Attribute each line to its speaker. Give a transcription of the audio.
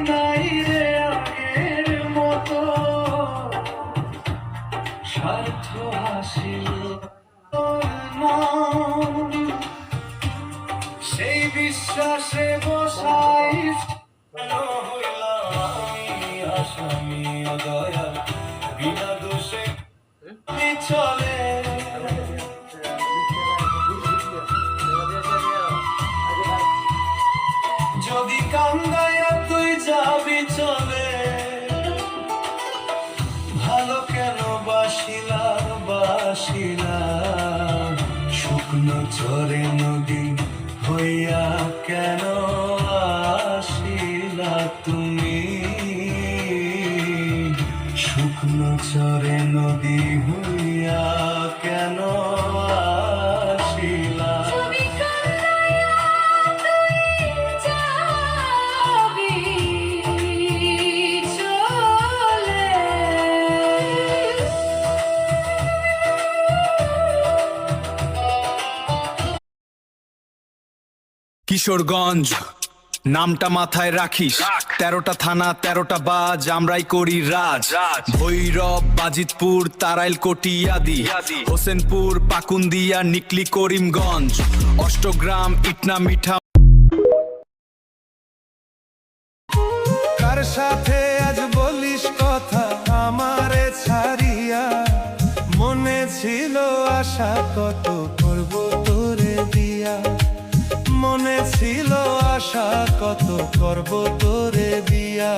Speaker 1: নাই রে আগের মতো স্বার্থ হাসিল না, সেই বিশ্বাসে বসাই আসামি দয়া বিনা দোষে চলে। যদি কান্দায়া তুই যাবি চলে, ভালো কেন বাসিলা বাসিলা শুকনো চরে নদী হইয়া কেন আসিলা তুমি, শুকনো চরে নদী হইয়া কেন আসিলা।
Speaker 2: কিশোরগঞ্জ নামটা মাথায় রাখিস, 13টা থানা 13টা বাজ, আমরাই করি রাজ। ভৈরব, বাজিতপুর, তারাইল, কটিয়াদি, হোসেনপুর, পাকুন্দিয়া, নিকলি, করিমগঞ্জ, অষ্টগ্রাম, ইটনা, মিঠা।
Speaker 3: কার সাথে আজ বলিস কথা আমারে ছাড়িয়া, মনে ছিল আশা কত করব তোরে দিয়া, মনে ছিল আশা কত করব তোরে বিয়া।